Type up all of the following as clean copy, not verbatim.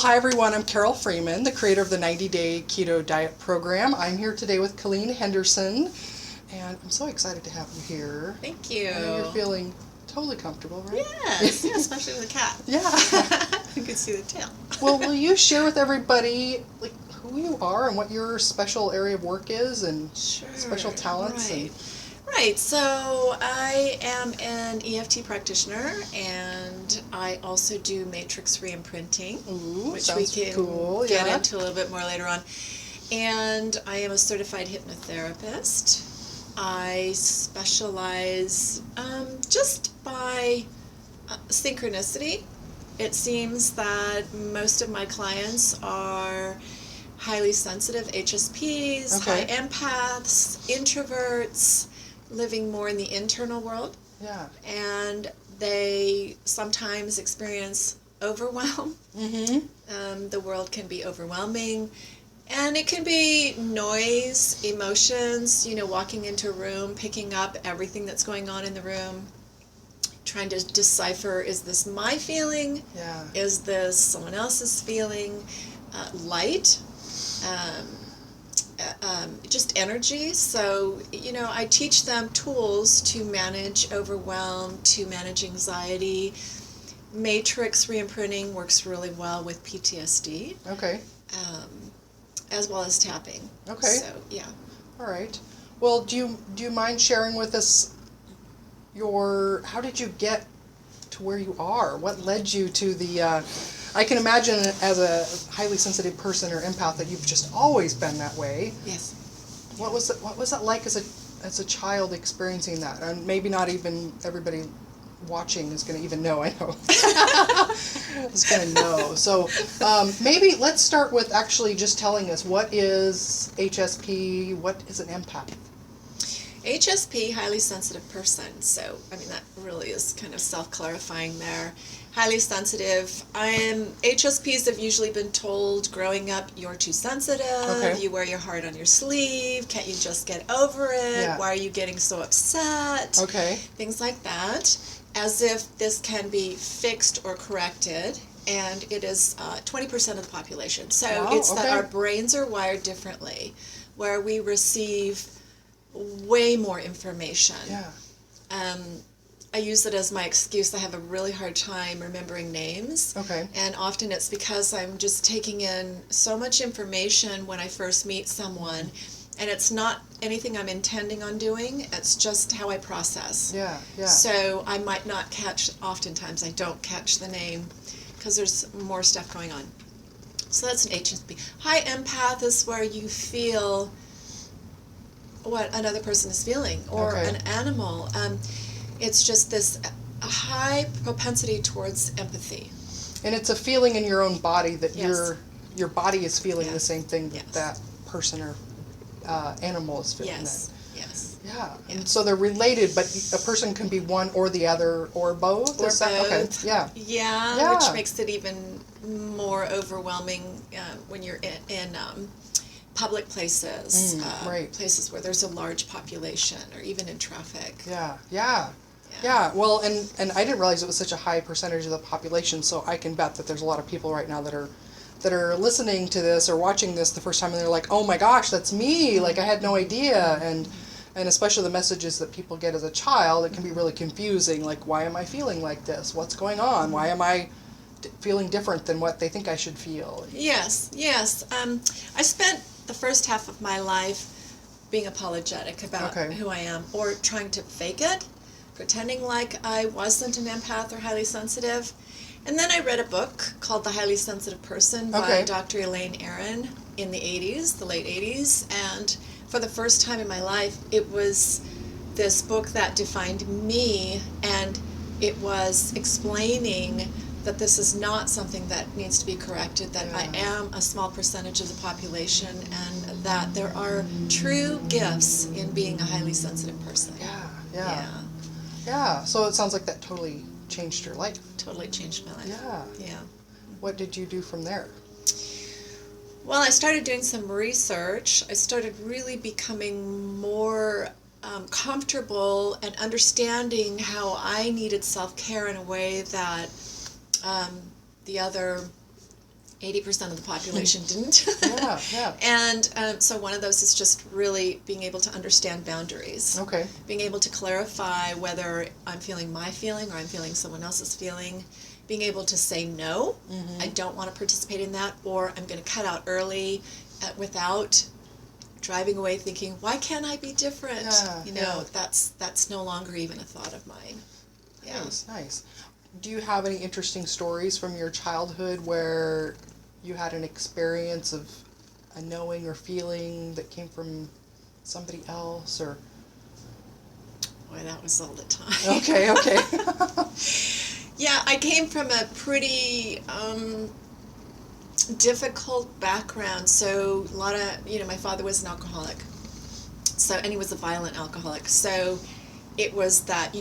hi everyone, I'm Carole Freeman, the creator of the 90-Day Keto Diet Program. I'm here today with Kalleen Henderson, and I'm so excited to have you here. Thank you. I know you're feeling totally comfortable, right? Yes, yeah, especially with a cat. Yeah. You can see the tail. Well, will you share with everybody like who you are and what your special area of work is and special talents? Right. Right, so I am an EFT practitioner, and I also do matrix re-imprinting, which we can get into a little bit more later on. And I am a certified hypnotherapist. I specialize just by synchronicity. It seems that most of my clients are highly sensitive HSPs, high empaths, introverts, living more in the internal world. Yeah. And they sometimes experience overwhelm. Mm-hmm. The world can be overwhelming. And it can be noise, emotions, walking into a room, picking up everything that's going on in the room, trying to decipher, is this my feeling? Yeah. Is this someone else's feeling? Light. Just energy. So, I teach them tools to manage overwhelm, to manage anxiety. Matrix re-imprinting works really well with PTSD. Okay. As well as tapping. Okay. So, yeah. All right. Well, do you mind sharing with us how did you get to where you are? What led you to the I can imagine as a highly sensitive person or empath that you've just always been that way. Yes. What was it like as a child experiencing that? And maybe not even everybody watching is going to even know. I know. is going to know. So maybe let's start with actually just telling us what is HSP, what is an empath? HSP, highly sensitive person. So, that really is kind of self-clarifying there. Highly sensitive. HSPs have usually been told growing up, you're too sensitive, you wear your heart on your sleeve, can't you just get over it? Yeah. Why are you getting so upset? Okay. Things like that, as if this can be fixed or corrected. And it is 20% of the population. So it's that our brains are wired differently, where we receive way more information. Yeah. I use it as my excuse. I have a really hard time remembering names. Okay. And often it's because I'm just taking in so much information when I first meet someone, and it's not anything I'm intending on doing. It's just how I process. Yeah, yeah. So I might not oftentimes I don't catch the name because there's more stuff going on. So that's an HSP. High empath is where you feel what another person is feeling, or an animal. It's just this high propensity towards empathy. And it's a feeling in your own body that your body is feeling the same thing that that person or animal is feeling. Yes. Yeah. And so they're related, but a person can be one or the other or both? Or both. Okay. Yeah. Yeah, which makes it even more overwhelming when you're in public places, places where there's a large population, or even in traffic. Yeah. Well, and I didn't realize it was such a high percentage of the population, so I can bet that there's a lot of people right now that are listening to this or watching this the first time, and they're like, oh my gosh, that's me, like I had no idea. And especially the messages that people get as a child, it can be really confusing, like, why am I feeling like this? What's going on? Why am I feeling different than what they think I should feel? Yes. I spent the first half of my life being apologetic about who I am, or trying to fake it, pretending like I wasn't an empath or highly sensitive. And then I read a book called The Highly Sensitive Person by Dr. Elaine Aron in the late 80s, and for the first time in my life, it was this book that defined me, and it was explaining that this is not something that needs to be corrected, that I am a small percentage of the population, and that there are true gifts in being a highly sensitive person. Yeah. So it sounds like that totally changed your life. Totally changed my life. Yeah. What did you do from there? Well, I started doing some research. I started really becoming more comfortable and understanding how I needed self-care in a way that the other 80% of the population didn't. Yeah. And so one of those is just really being able to understand boundaries. Okay. Being able to clarify whether I'm feeling my feeling or I'm feeling someone else's feeling. Being able to say no, I don't want to participate in that, or I'm going to cut out early without driving away thinking, why can't I be different? That's no longer even a thought of mine. Yeah. Nice. Do you have any interesting stories from your childhood where you had an experience of a knowing or feeling that came from somebody else, or? Boy, that was all the time. Okay. Yeah, I came from a pretty difficult background. So a lot of, my father was an alcoholic. And he was a violent alcoholic. So it was that,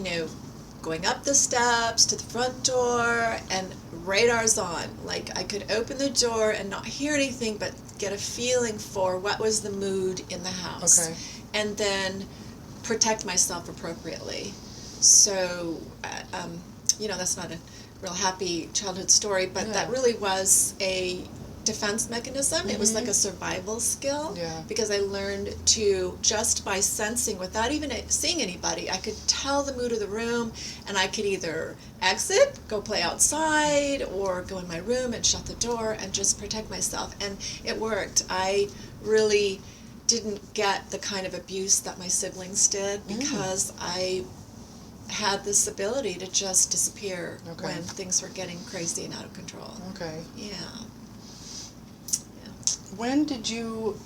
going up the steps to the front door and radars on. Like I could open the door and not hear anything, but get a feeling for what was the mood in the house. Okay. And then protect myself appropriately. So, that's not a real happy childhood story, but that really was a defense mechanism. It was like a survival skill, because I learned to, just by sensing without even seeing anybody, I could tell the mood of the room, and I could either exit, go play outside, or go in my room and shut the door and just protect myself. And it worked. I really didn't get the kind of abuse that my siblings did, because I had this ability to just disappear when things were getting crazy and out of control. Okay. Yeah. When did you,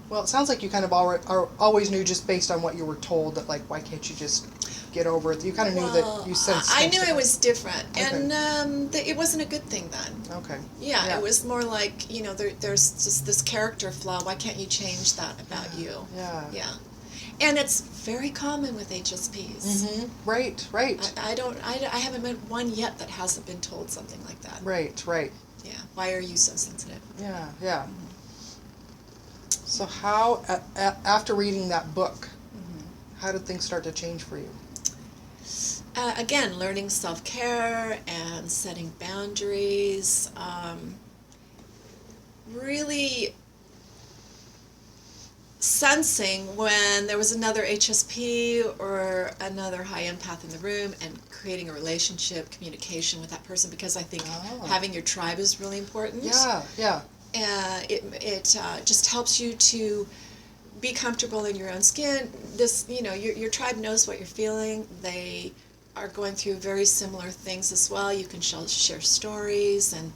well, it sounds like you kind of always knew, just based on what you were told, that like, why can't you just get over it? You kind of knew that you sensed. I knew I was different, and it wasn't a good thing then. Okay. Yeah, it was more like, there's just this character flaw. Why can't you change that about you? Yeah. Yeah. And it's very common with HSPs. Right. I haven't met one yet that hasn't been told something like that. Right. Yeah. Why are you so sensitive? Yeah. So how, after reading that book, how did things start to change for you? Again, learning self-care and setting boundaries. Really sensing when there was another HSP or another high empath in the room, and creating a relationship, communication with that person, because I think having your tribe is really important. Yeah. It just helps you to be comfortable in your own skin. Your tribe knows what you're feeling. They are going through very similar things as well. You can share stories and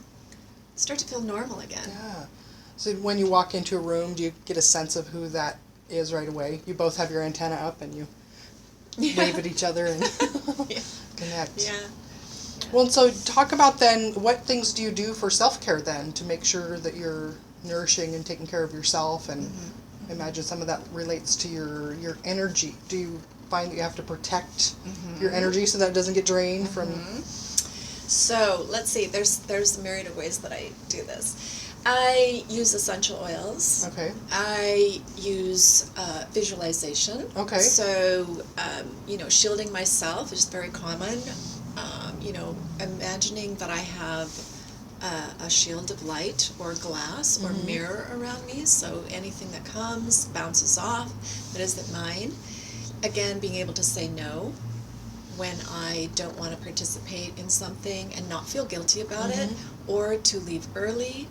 start to feel normal again. Yeah. So when you walk into a room, do you get a sense of who that is right away? You both have your antenna up and you wave at each other and connect. Yeah. Well, so talk about then, what things do you do for self-care then to make sure that you're nourishing and taking care of yourself? And imagine some of that relates to your energy. Do you find that you have to protect your energy so that it doesn't get drained from? So let's see, there's a myriad of ways that I do this. I use essential oils. Okay. I use visualization. Okay. So, shielding myself is very common. Imagining that I have a shield of light or glass or mirror around me, so anything that comes bounces off that isn't mine. Again, being able to say no when I don't want to participate in something and not feel guilty about it, or to leave early.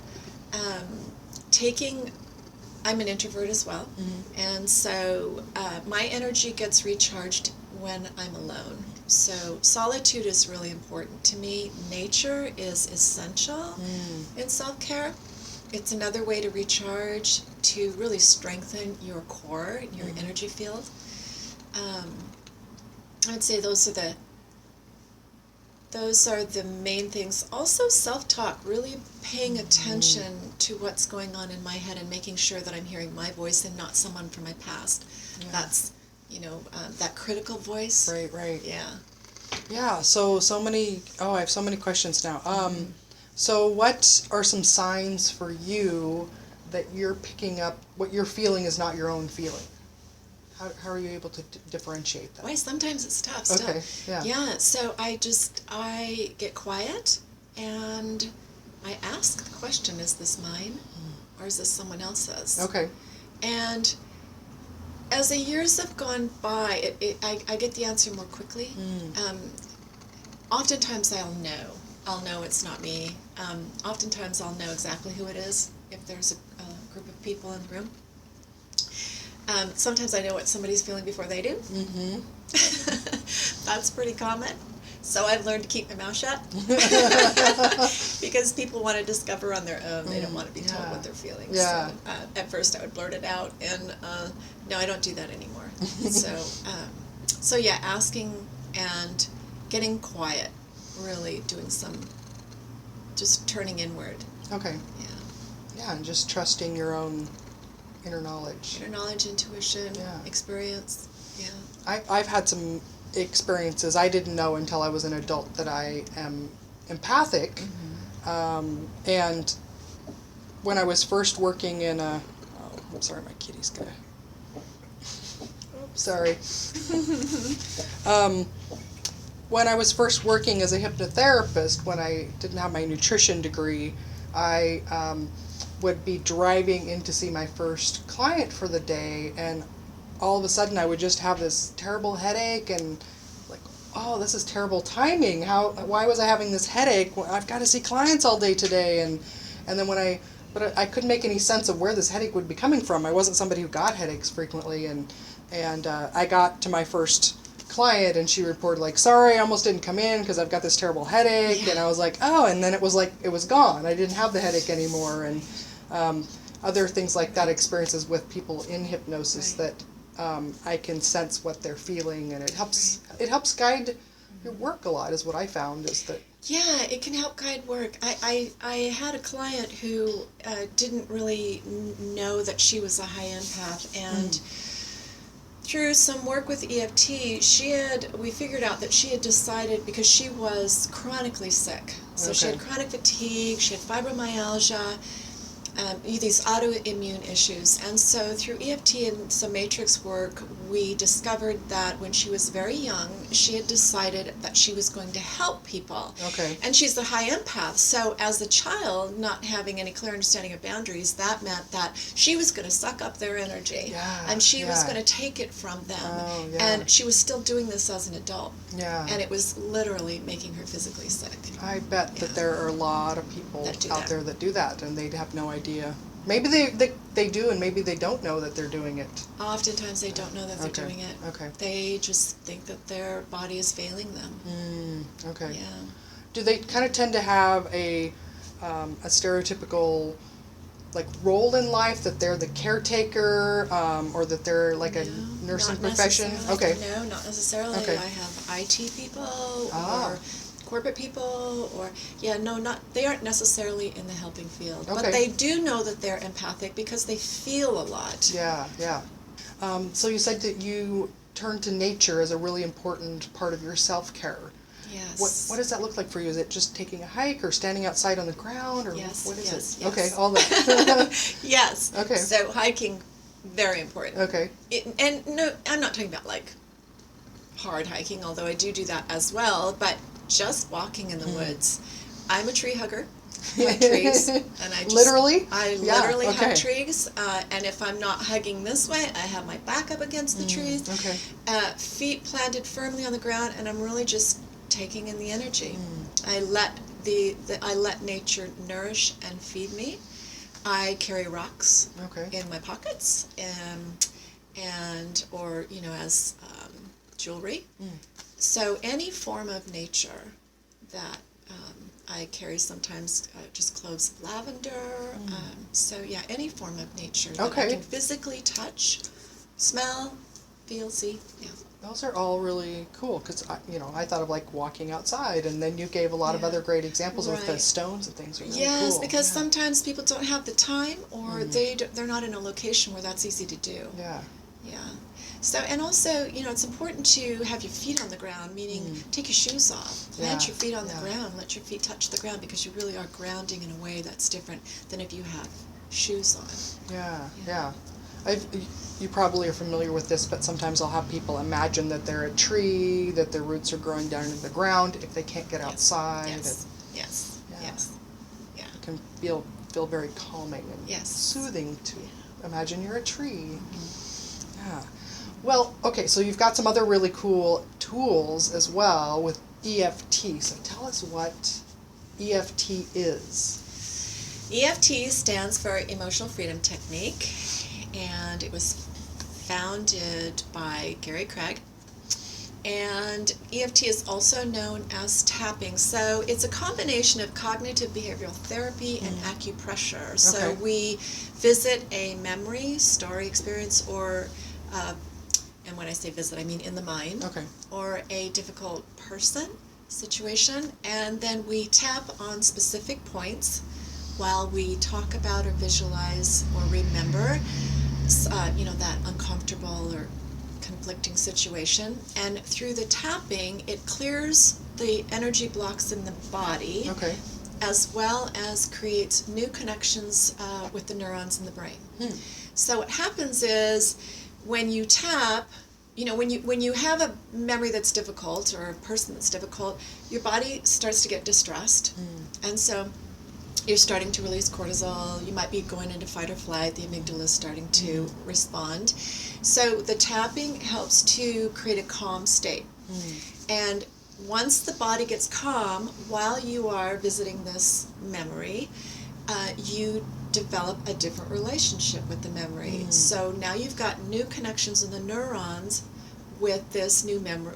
I'm an introvert as well, and so my energy gets recharged when I'm alone. So solitude is really important to me. Nature is essential in self-care. It's another way to recharge, to really strengthen your core, your energy field. I would say those are the main things. Also self-talk, really paying attention to what's going on in my head and making sure that I'm hearing my voice and not someone from my past. That's, that critical voice. Right. Yeah. So many, I have so many questions now. So what are some signs for you that you're picking up what you're feeling is not your own feeling? How are you able to differentiate that? Why, sometimes it's tough still. Okay, yeah. Yeah, so I get quiet and I ask the question, is this mine or is this someone else's? Okay. And as the years have gone by, I get the answer more quickly. Oftentimes I'll know it's not me. Oftentimes I'll know exactly who it is if there's a group of people in the room. Sometimes I know what somebody's feeling before they do. That's pretty common. So I've learned to keep my mouth shut because people want to discover on their own. They don't want to be told what they're feeling. Yeah. So, at first I would blurt it out, and no, I don't do that anymore. So yeah, asking and getting quiet, really doing just turning inward. Okay. Yeah. Yeah, and just trusting your own inner knowledge. Inner knowledge, intuition, experience. Yeah. I've had some experiences I didn't know until I was an adult that I am empathic. And when I was first working in I'm sorry, my kitty's gonna. Sorry. When I was first working as a hypnotherapist, when I didn't have my nutrition degree, I would be driving in to see my first client for the day, and all of a sudden I would just have this terrible headache, and like, oh, this is terrible timing. Why was I having this headache? Well, I've got to see clients all day today, and then but I couldn't make any sense of where this headache would be coming from. I wasn't somebody who got headaches frequently, and I got to my first client, and she reported like, sorry, I almost didn't come in because I've got this terrible headache. And I was like, oh, and then it was like, it was gone. I didn't have the headache anymore. And other things like that, experiences with people in hypnosis that I can sense what they're feeling, and it helps guide your work a lot, is what I found, is that. Yeah, it can help guide work. I had a client who didn't really know that she was a high empath, and through some work with EFT, we figured out that she had decided, because she was chronically sick. So she had chronic fatigue, she had fibromyalgia, these autoimmune issues. And so through EFT and some matrix work, we discovered that when she was very young, she had decided that she was going to help people. Okay. And she's a high empath. So as a child, not having any clear understanding of boundaries, that meant that she was going to suck up their energy. Yeah, and she was going to take it from them. Oh, yeah. And she was still doing this as an adult. Yeah. And it was literally making her physically sick. I bet that there are a lot of people out there that do that, and they have no idea. Maybe they do, and maybe they don't know that they're doing it. Oftentimes they don't know that they're doing it. Okay. They just think that their body is failing them. Okay. Yeah. Do they kind of tend to have a stereotypical like role in life, that they're the caretaker, or that they're like a nursing profession? Okay. No, not necessarily. Okay. I have IT people or corporate people, or they aren't necessarily in the helping field, but they do know that they're empathic because they feel a lot. Yeah. So you said that you turn to nature as a really important part of your self-care. Yes. What does that look like for you? Is it just taking a hike, or standing outside on the ground, or what is it? Yes. Okay, all that. Yes. Okay. So hiking, very important. Okay. And no, I'm not talking about like hard hiking, although I do that as well, but just walking in the woods. I'm a tree hugger. I like trees, and I just literally hug trees. And if I'm not hugging this way, I have my back up against the trees. Okay. Feet planted firmly on the ground, and I'm really just taking in the energy. I let nature nourish and feed me. I carry rocks in my pockets, or as jewelry. So any form of nature that I carry, sometimes just cloves of lavender. Any form of nature that I can physically touch, smell, feel, see. Yeah. Those are all really cool, because I thought of like walking outside, and then you gave a lot of other great examples with the stones and things. Are really yes, cool. Because sometimes people don't have the time, or they're not in a location where that's easy to do. Yeah. So, and also, it's important to have your feet on the ground, meaning take your shoes off, plant your feet on the ground, let your feet touch the ground, because you really are grounding in a way that's different than if you have shoes on. Yeah. You probably are familiar with this, but sometimes I'll have people imagine that they're a tree, that their roots are growing down into the ground if they can't get outside. Yes. feel very calming and yes. soothing to imagine you're a tree. Yeah. Well, okay, so you've got some other really cool tools as well with EFT. So tell us what EFT is. EFT stands for Emotional Freedom Technique, and it was founded by Gary Craig. And EFT is also known as tapping. So it's a combination of cognitive behavioral therapy and acupressure. So we visit a memory, story, experience, or, and when I say visit, I mean in the mind, or a difficult person, situation, and then we tap on specific points while we talk about or visualize or remember, that uncomfortable or conflicting situation, and through the tapping it clears the energy blocks in the body, as well as creates new connections with the neurons in the brain. So what happens is when you tap, when you have a memory that's difficult or a person that's difficult, your body starts to get distressed, and so you're starting to release cortisol. You might be going into fight or flight. The amygdala is starting to respond. So the tapping helps to create a calm state. And once the body gets calm, while you are visiting this memory, you develop a different relationship with the memory. So now you've got new connections in the neurons with this new memory,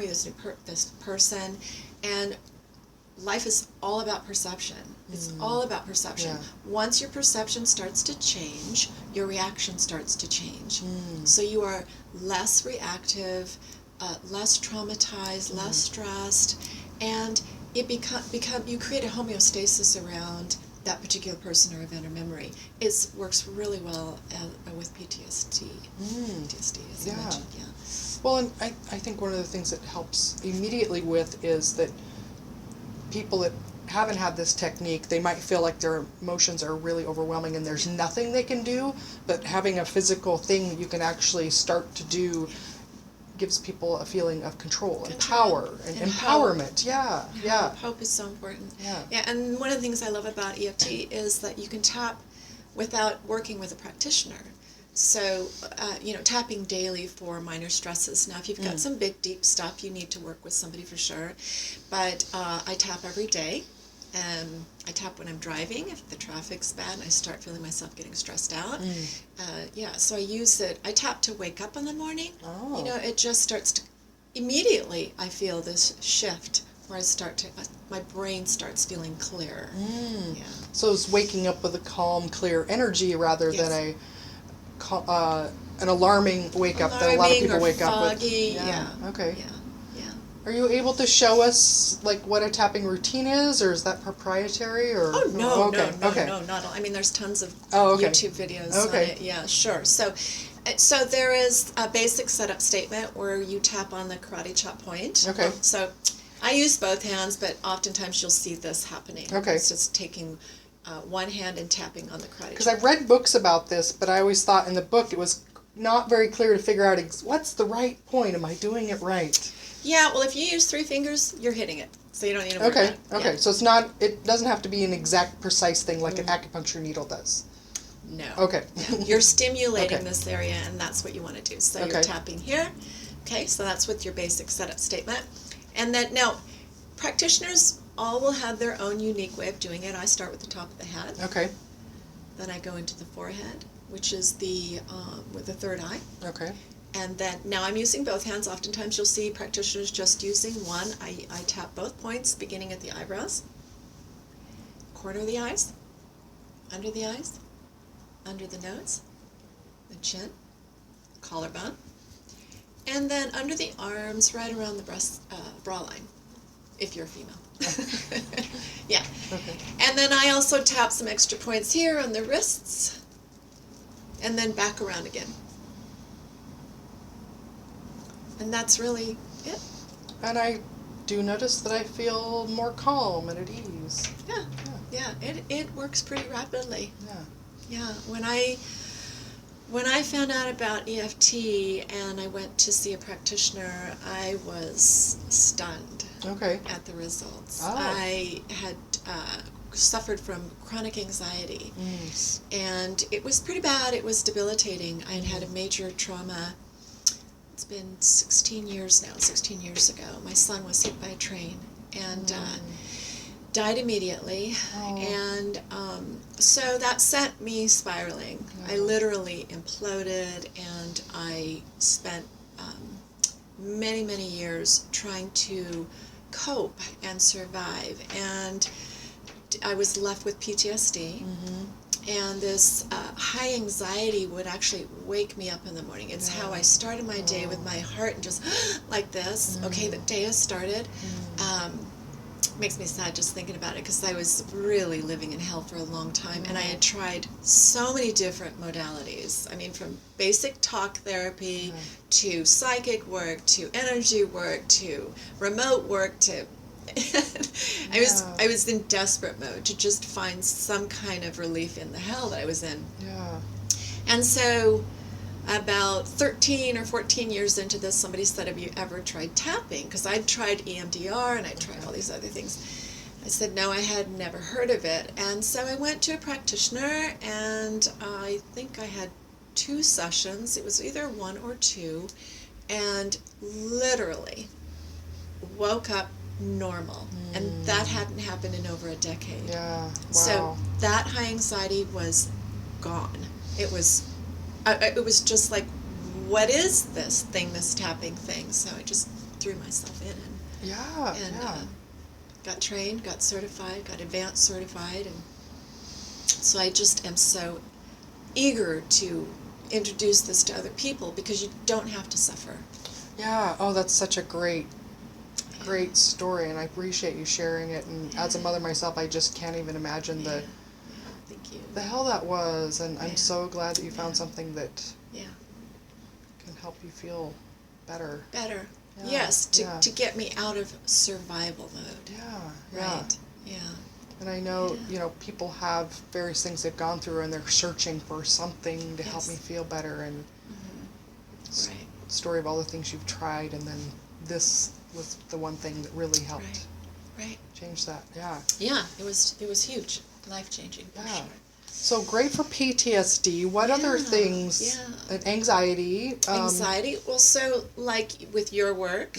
this person, and life is all about perception. It's all about perception. Once your perception starts to change, your reaction starts to change. So you are less reactive, less traumatized, less stressed, and it you create a homeostasis around that particular person or event or memory. It works really well with PTSD. PTSD, as I mentioned. Well, and I think one of the things that helps immediately with is that people that haven't had this technique, they might feel like their emotions are really overwhelming and there's nothing they can do, but having a physical thing you can actually start to do gives people a feeling of control and power and empowerment. Hope is so important. Yeah, and one of the things I love about EFT is that you can tap without working with a practitioner. So, tapping daily for minor stresses. Now, if you've got some big, deep stuff, you need to work with somebody for sure. But I tap every day. I tap when I'm driving. If the traffic's bad and I start feeling myself getting stressed out. So I use it. I tap to wake up in the morning. It just starts to, immediately I feel this shift where my brain starts feeling clear. So it's waking up with a calm, clear energy rather than an alarming wake up that a lot of people wake up with. Okay. Are you able to show us what a tapping routine is, or is that proprietary? Or no, not all. I mean, there's tons of YouTube videos on it. Yeah, sure. So there is a basic setup statement where you tap on the karate chop point. So I use both hands, but oftentimes you'll see this happening. It's just taking one hand and tapping on the karate chop. Because I've read books about this, but I always thought in the book it was not very clear to figure out what's the right point. Am I doing it right? Yeah, well, if you use 3 fingers, you're hitting it, so you don't need to worry about it. Okay, so it doesn't have to be an exact, precise thing like an acupuncture needle does. No. Okay. You're stimulating this area, and that's what you want to do. So you're tapping here. Okay, so that's with your basic setup statement. And then, now, practitioners all will have their own unique way of doing it. I start with the top of the head. Okay. Then I go into the forehead, which is with the third eye. Okay. And then, now I'm using both hands. Oftentimes you'll see practitioners just using one. I tap both points, beginning at the eyebrows, corner of the eyes, under the nose, the chin, collarbone, and then under the arms, right around the bra line, if you're a female. Okay. And then I also tap some extra points here on the wrists, and then back around again. And that's really it. And I do notice that I feel more calm and at ease. Yeah. It works pretty rapidly. Yeah. When I found out about EFT and I went to see a practitioner, I was stunned at the results. I had suffered from chronic anxiety. And it was pretty bad. It was debilitating. I had had a major trauma. It's been 16 years now, 16 years ago. My son was hit by a train and died immediately. And so that sent me spiraling. I literally imploded, and I spent many, many years trying to cope and survive. And I was left with PTSD. And this high anxiety would actually wake me up in the morning. It's how I started my day, with my heart and just like this. Okay, the day has started. Makes me sad just thinking about it, because I was really living in hell for a long time, and I had tried so many different modalities. I mean, from basic talk therapy to psychic work to energy work to remote work to I was in desperate mode to just find some kind of relief in the hell that I was in. And so about 13 or 14 years into this, somebody said, have you ever tried tapping? Because I'd tried EMDR and I'd tried all these other things. I said, no, I had never heard of it. And so I went to a practitioner, and I think I had 2 sessions. It was either 1 or 2, and literally woke up normal. And that hadn't happened in over a decade. So that high anxiety was gone. It was just like, what is this thing, this tapping thing? So I just threw myself in and got trained, got certified, got advanced certified, and so I just am so eager to introduce this to other people, because you don't have to suffer. That's such a great story, and I appreciate you sharing it. And as a mother myself, I just can't even imagine Thank you. the hell that was. And I'm so glad that you found something that can help you feel better. Yes, to get me out of survival mode. Right. And I know, people have various things they've gone through, and they're searching for something to help me feel better. And story of all the things you've tried, and then this was the one thing that really helped change that. It was huge, life-changing, for sure. So great for PTSD. What other things? Anxiety. Anxiety. Well, so like with your work,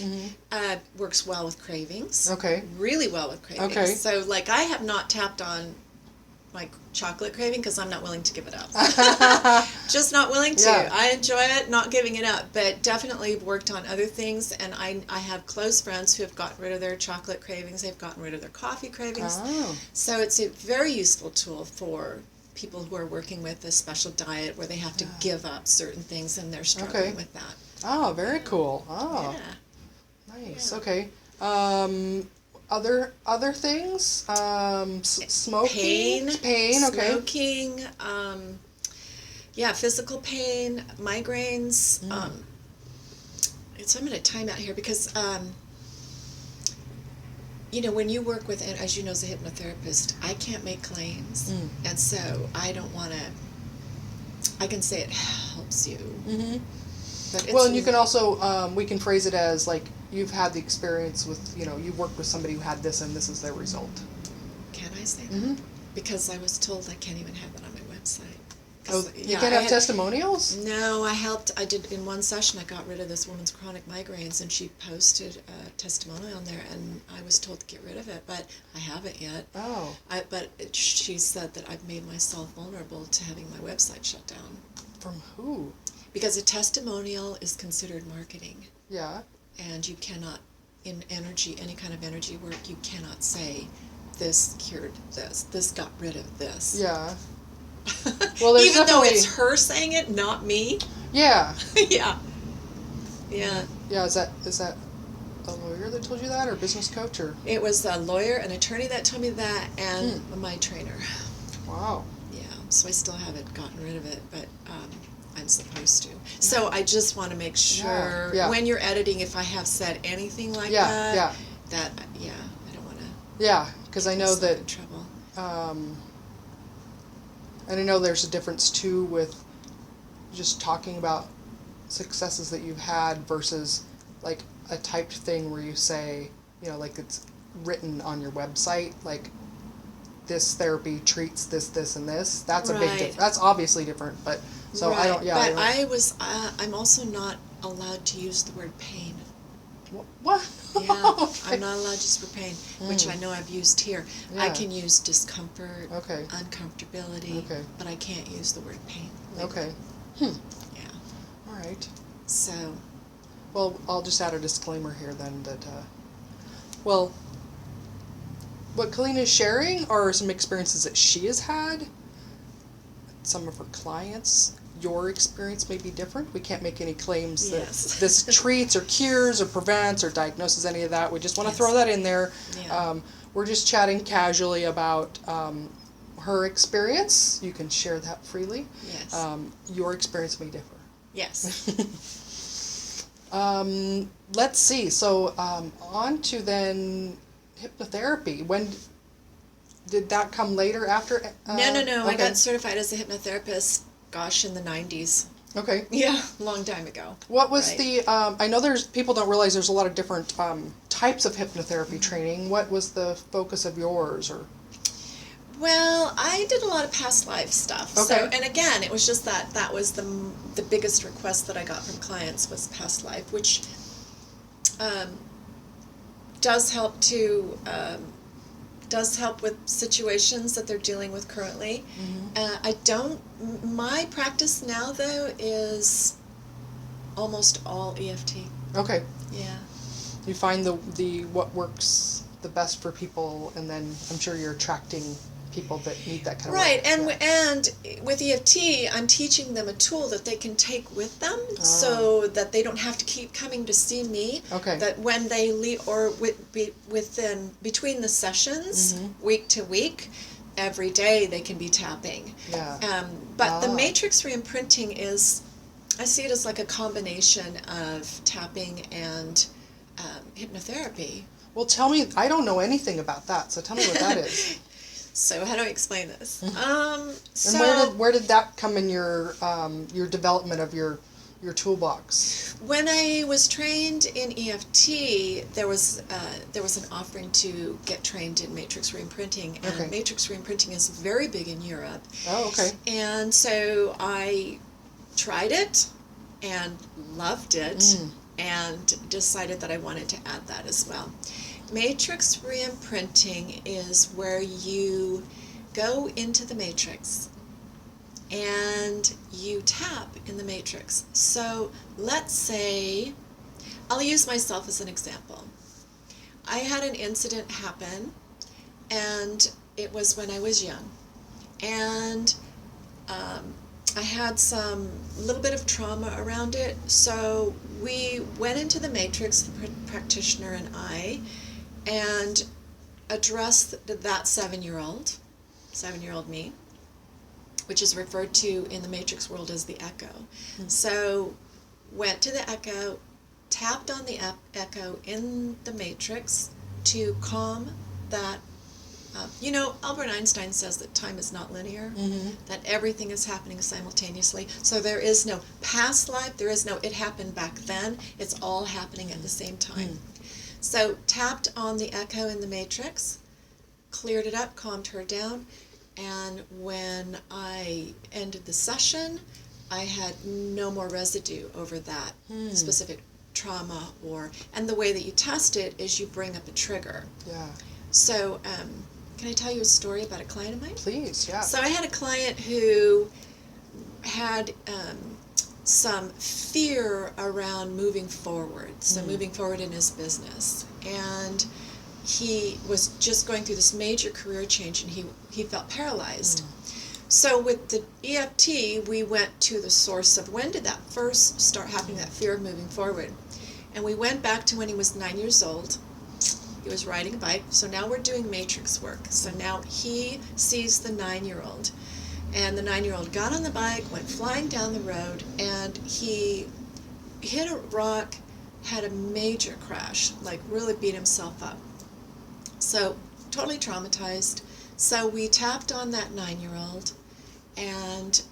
works well with cravings. Really well with cravings. So like I have not tapped on my chocolate craving because I'm not willing to give it up. Just not willing to. I enjoy it, not giving it up, but definitely worked on other things. And I have close friends who have gotten rid of their chocolate cravings. They've gotten rid of their coffee cravings. So it's a very useful tool for people who are working with a special diet where they have to give up certain things, and they're struggling with that. Oh, very cool. Oh, nice. Okay. Other things? Smoking? Pain, okay. Smoking, physical pain, migraines. So I'm going to time out here because, when you work with, as you know, as a hypnotherapist, I can't make claims. And so I don't want to, I can say it helps you. But well, and you can also, we can phrase it as like, you've had the experience with, you worked with somebody who had this, and this is their result. Can I say that? Because I was told I can't even have that on my website. Oh, you can't have testimonials? No, I did in one session, I got rid of this woman's chronic migraines, and she posted a testimonial on there, and I was told to get rid of it, but I haven't yet. She said that I've made myself vulnerable to having my website shut down. From who? Because a testimonial is considered marketing. And you cannot, in energy, any kind of energy work, you cannot say, this cured this got rid of this. Well, even though it's her saying it, not me. Yeah. Yeah. Is that a lawyer that told you that, or a business coach, or? It was a lawyer, an attorney that told me that, and my trainer. Wow. Yeah. So I still haven't gotten rid of it, but I'm supposed to. So I just want to make sure when you're editing, if I have said anything like that, I don't want to. Yeah, because I know that. In trouble. And I know there's a difference too with just talking about successes that you've had versus like a typed thing where you say, like it's written on your website. Like this therapy treats this, and this. That's a right. big that's obviously different, but so right. I don't, yeah. But I'm also not allowed to use the word pain. What? Yeah, Okay. I'm not allowed to use the word pain, which I know I've used here. Yeah. I can use discomfort, okay. uncomfortability, okay. but I can't use the word pain. Okay. Yeah. All right. So. Well, I'll just add a disclaimer here then that, well, what Kalleen is sharing are some experiences that she has had. Some of her clients, your experience may be different. We can't make any claims that this treats or cures or prevents or diagnoses any of that. We just want to throw that in there. Yeah. We're just chatting casually about her experience. You can share that freely. Yes. Your experience may differ. Yes. Let's see. So on to then hypnotherapy. When did that come later after? No. Okay. I got certified as a hypnotherapist, gosh, in the 90s. Okay. Yeah, a long time ago. What was the, I know people don't realize there's a lot of different types of hypnotherapy training. What was the focus of yours? Or? Well, I did a lot of past life stuff. Okay. So, and again, it was just that was the biggest request that I got from clients was past life, which does help with situations that they're dealing with currently. My practice now though is almost all EFT. Okay. Yeah. You find the what works the best for people, and then I'm sure you're attracting people that need that kind of right work. And with EFT I'm teaching them a tool that they can take with them so that they don't have to keep coming to see me. Okay. That when they leave or between the sessions, week to week, every day they can be tapping. Yeah. But the matrix reimprinting is, I see it as like a combination of tapping and hypnotherapy. Well, tell me, I don't know anything about that, so tell me what that is. So how do I explain this? And where did that come in your development of your toolbox? When I was trained in EFT, there was an offering to get trained in matrix reimprinting, and matrix reimprinting is very big in Europe. Oh, okay. And so I tried it and loved it, and decided that I wanted to add that as well. Matrix reimprinting is where you go into the matrix and you tap in the matrix. So let's say, I'll use myself as an example. I had an incident happen, and it was when I was young, and I had some little bit of trauma around it. So we went into the matrix, the practitioner and I, and addressed that 7-year-old me, which is referred to in the matrix world as the echo. So went to the echo, tapped on the echo in the matrix to calm that. Albert Einstein says that time is not linear, that everything is happening simultaneously. So there is no past life, there is no it happened back then, it's all happening at the same time. So tapped on the echo in the matrix, cleared it up, calmed her down, and when I ended the session, I had no more residue over that specific trauma. And the way that you test it is you bring up a trigger. Yeah. So can I tell you a story about a client of mine? Please, yeah. So I had a client who had some fear around moving forward, moving forward in his business. And he was just going through this major career change, and he felt paralyzed. So with the EFT, we went to the source of when did that first start happening, that fear of moving forward. And we went back to when he was 9 years old. He was riding a bike. So now we're doing matrix work. So now he sees the 9-year-old. And the 9-year-old got on the bike, went flying down the road, and he hit a rock, had a major crash, like really beat himself up. So totally traumatized. So we tapped on that 9-year-old and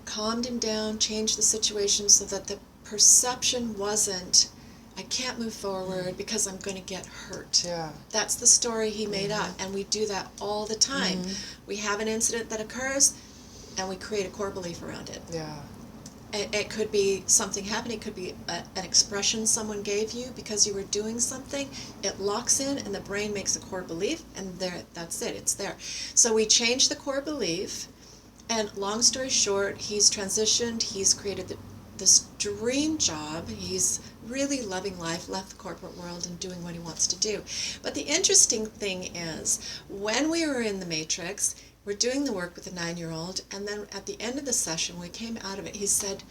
calmed him down, changed the situation so that the perception wasn't I can't move forward because I'm going to get hurt. Yeah. That's the story he made up, and we do that all the time. We have an incident that occurs, and we create a core belief around it. Yeah. It could be something happening. It could be an expression someone gave you because you were doing something. It locks in, and the brain makes a core belief, and that's it. It's there. So we change the core belief, and long story short, he's transitioned. He's created this dream job. He's really loving life, left the corporate world, and doing what he wants to do. But the interesting thing is, when we were in the Matrix, we're doing the work with a 9-year-old, and then at the end of the session, when we came out of it, he said,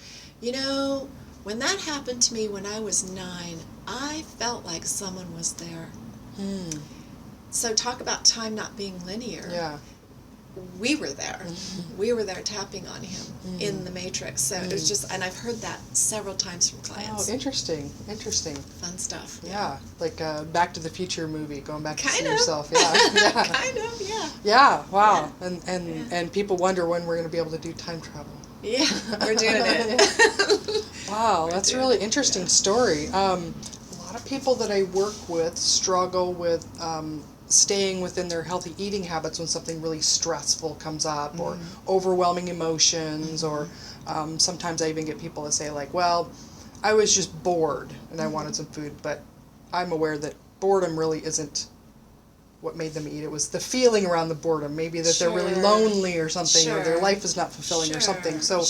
you know, when that happened to me when I was 9, I felt like someone was there. So talk about time not being linear. Yeah. We were there. We were there tapping on him in the Matrix. So it was just, and I've heard that several times from clients. Oh, interesting. Fun stuff. Yeah, like a Back to the Future movie, going back to see Kind of. yourself. Yeah. Kind of, yeah. Yeah, wow. And people wonder when we're going to be able to do time travel. Yeah, we're doing it. Wow, that's a really interesting story. A lot of people that I work with struggle with staying within their healthy eating habits when something really stressful comes up, or overwhelming emotions, or sometimes I even get people to say like, well, I was just bored and I wanted some food, but I'm aware that boredom really isn't what made them eat. It was the feeling around the boredom, maybe that they're really lonely or something, or their life is not fulfilling or something. So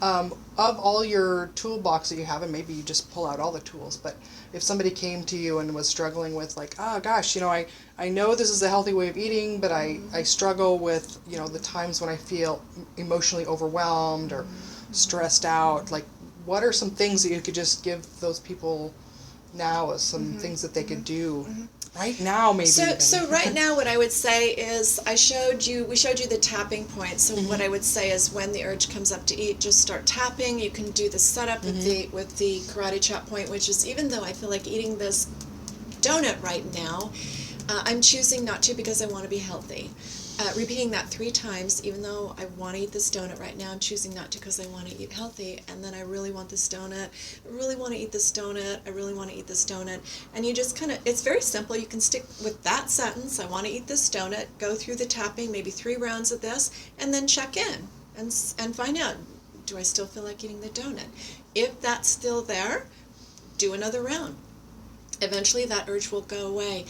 of all your toolbox that you have, and maybe you just pull out all the tools, but if somebody came to you and was struggling with like, oh gosh, you know, I know this is a healthy way of eating, but I struggle with, you know, the times when I feel emotionally overwhelmed or stressed out, like what are some things that you could just give those people now as some things that they could do right now, maybe? So right now what I would say is we showed you the tapping point. So what I would say is when the urge comes up to eat, just start tapping. You can do the setup with the karate chop point, which is, even though I feel like eating this donut right now, I'm choosing not to because I want to be healthy. Repeating that 3 times, even though I want to eat this donut right now, I'm choosing not to because I want to eat healthy, and then I really want this donut, I really want to eat this donut, I really want to eat this donut, and you just kind of, it's very simple. You can stick with that sentence, I want to eat this donut, go through the tapping, maybe 3 rounds of this, and then check in and find out, do I still feel like eating the donut? If that's still there, do another round. Eventually that urge will go away.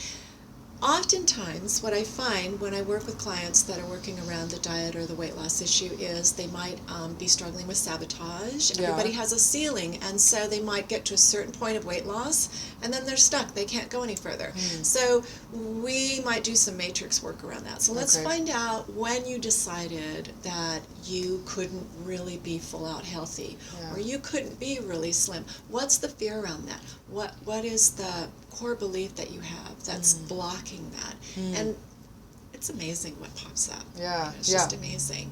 Oftentimes, what I find when I work with clients that are working around the diet or the weight loss issue is they might be struggling with sabotage. Everybody has a ceiling, and so they might get to a certain point of weight loss, and then they're stuck. They can't go any further. So we might do some matrix work around that. So let's find out when you decided that you couldn't really be full out healthy, or you couldn't be really slim. What's the fear around that? What is the core belief that you have that's blocking that? And it's amazing what pops up. It's just amazing.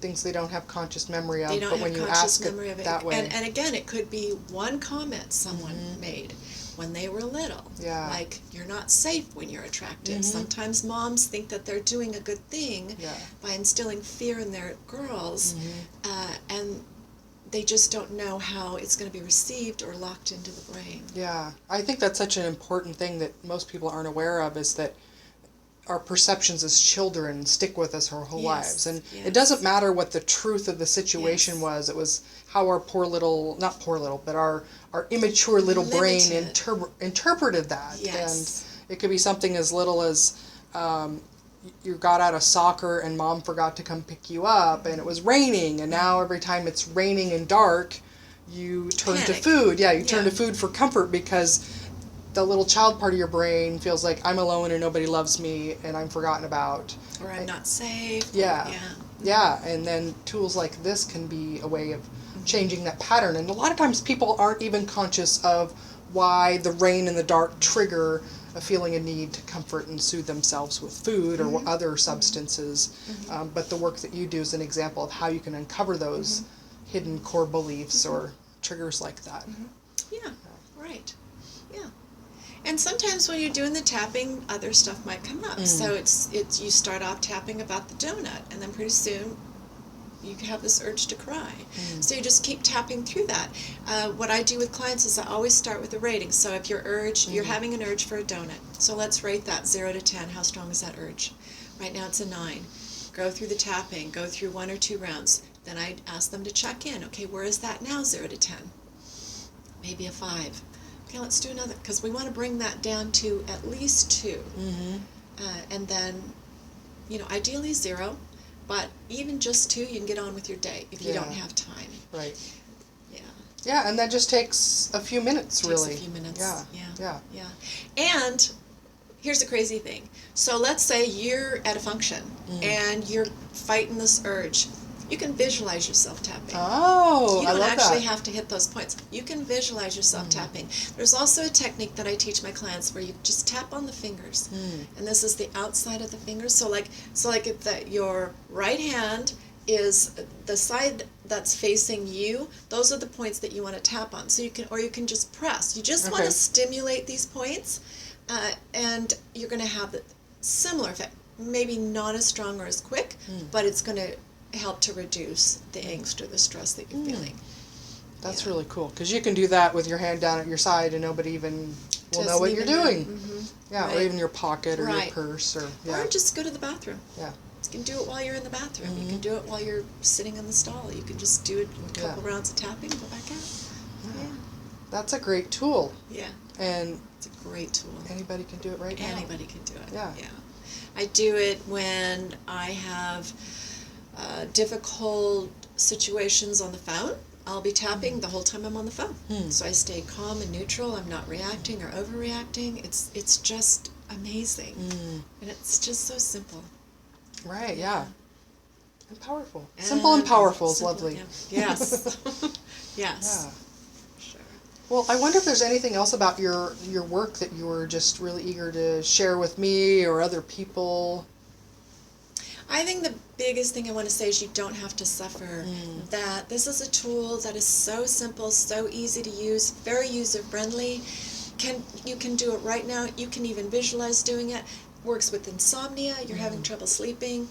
Things they don't have conscious memory of, they don't but have when you conscious ask memory it of it. that way. And again, it could be one comment someone made when they were little. Like, you're not safe when you're attractive. Sometimes moms think that they're doing a good thing by instilling fear in their girls, and they just don't know how it's going to be received or locked into the brain. Yeah, I think that's such an important thing that most people aren't aware of, is that our perceptions as children stick with us our whole lives. And it doesn't matter what the truth of the situation was. It was how our but our immature little brain interpreted that. And it could be something as little as you got out of soccer and mom forgot to come pick you up, and it was raining, and now every time it's raining and dark, you turn to food. You turn to food for comfort, because the little child part of your brain feels like, I'm alone and nobody loves me and I'm forgotten about. Or I'm not safe. And then tools like this can be a way of changing that pattern. And a lot of times people aren't even conscious of why the rain and the dark trigger a feeling a need to comfort and soothe themselves with food or other substances. But the work that you do is an example of how you can uncover those hidden core beliefs or triggers like that. And sometimes when you're doing the tapping, other stuff might come up. So it's you start off tapping about the donut, and then pretty soon you have this urge to cry. So you just keep tapping through that. What I do with clients is I always start with a rating. So if you're having an urge for a donut, so let's rate that 0 to 10. How strong is that urge? Right now it's a 9. Go through the tapping, go through 1 or 2 rounds. Then I ask them to check in. Okay, where is that now, 0 to 10? Maybe a 5. Okay, let's do another, because we want to bring that down to at least 2. And then, ideally 0, but even just 2, you can get on with your day if you don't have time. Right. Yeah. Yeah, and that just takes a few minutes, really. Takes a few minutes. Yeah. And here's the crazy thing. So let's say you're at a function and you're fighting this urge. You can visualize yourself tapping. Oh, you don't I love actually that. have to hit those points. You can visualize yourself tapping. There's also a technique that I teach my clients where you just tap on the fingers, and this is the outside of the fingers. So like if your right hand is the side that's facing you, those are the points that you want to tap on. So you can just press. You just want to stimulate these points, and you're going to have the similar effect. Maybe not as strong or as quick, but it's going to help to reduce the angst or the stress that you're feeling. That's really cool, because you can do that with your hand down at your side and nobody even will know what you're doing. Yeah, or even your pocket or your purse. Or just go to the bathroom. Yeah. You can do it while you're in the bathroom. You can do it while you're sitting in the stall. You can just do a couple rounds of tapping, go back out. Yeah. That's a great tool. Yeah. And it's a great tool. Anybody can do it right now. Anybody can do it. Yeah. I do it when I have difficult situations on the phone. I'll be tapping the whole time I'm on the phone. So I stay calm and neutral. I'm not reacting or overreacting. It's just amazing. And it's just so simple. Right, yeah. And powerful. Simple and powerful is lovely. Yeah. Yes. Yes. Yeah. Sure. Well, I wonder if there's anything else about your work that you were just really eager to share with me or other people. I think the biggest thing I want to say is you don't have to suffer. That this is a tool that is so simple, so easy to use, very user-friendly. You can do it right now. You can even visualize doing it. Works with insomnia. You're having trouble sleeping.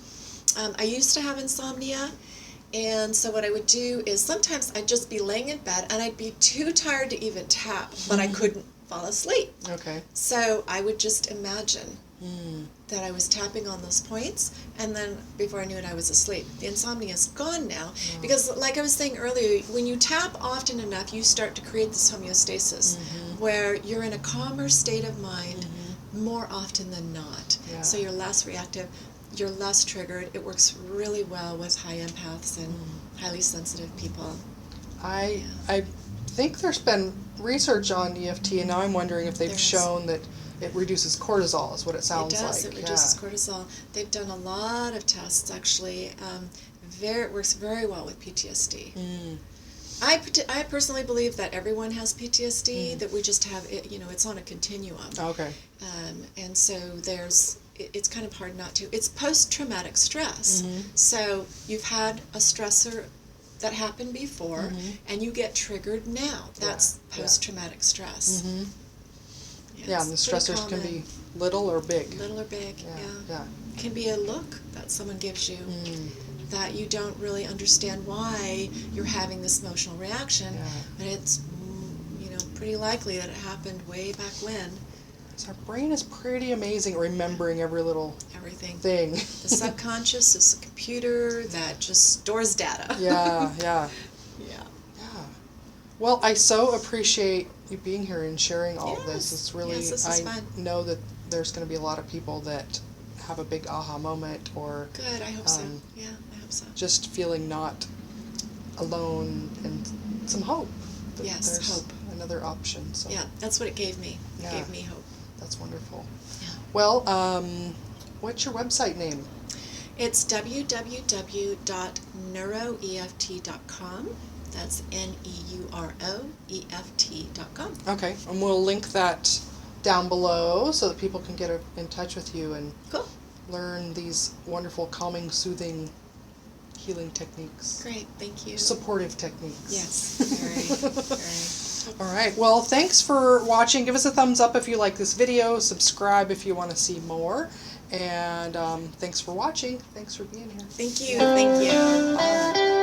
I used to have insomnia, and so what I would do is sometimes I'd just be laying in bed and I'd be too tired to even tap, but I couldn't fall asleep. Okay. So I would just imagine that I was tapping on those points, and then before I knew it, I was asleep. The insomnia is gone now, because like I was saying earlier, when you tap often enough, you start to create this homeostasis, where you're in a calmer state of mind more often than not. Yeah. So you're less reactive, you're less triggered. It works really well with high empaths and highly sensitive people. I think there's been research on EFT, and now I'm wondering if they've shown that it reduces cortisol, is what it sounds like. It does. It reduces cortisol. They've done a lot of tests, actually. It works very well with PTSD. I personally believe that everyone has PTSD, that we just have it, it's on a continuum. Okay. And so it's kind of hard not to. It's post-traumatic stress. So you've had a stressor that happened before, and you get triggered now. That's post-traumatic stress. Yeah, and the stressors can be little or big. Little or big, yeah. It can be a look that someone gives you that you don't really understand why you're having this emotional reaction, and it's pretty likely that it happened way back when. So our brain is pretty amazing at remembering every little thing. The subconscious is a computer that just stores data. Yeah. Well, I so appreciate you being here and sharing all of this. It's really, this is fun. know that there's going to be a lot of people that have a big aha moment, or good, I hope so. Yeah, I hope so. Just feeling not alone, and some hope. There's hope. Another option. So. Yeah, that's what it gave me. It gave me hope. That's wonderful. Yeah. Well, what's your website name? It's www.neuroeft.com. That's neuroeft.com. Okay, and we'll link that down below so that people can get in touch with you and learn these wonderful calming, soothing, healing techniques. Great, thank you. Supportive techniques. Yes, very. All right, well, thanks for watching. Give us a thumbs up if you like this video. Subscribe if you want to see more. And thanks for watching. Thanks for being here. Thank you. Thank you. Bye.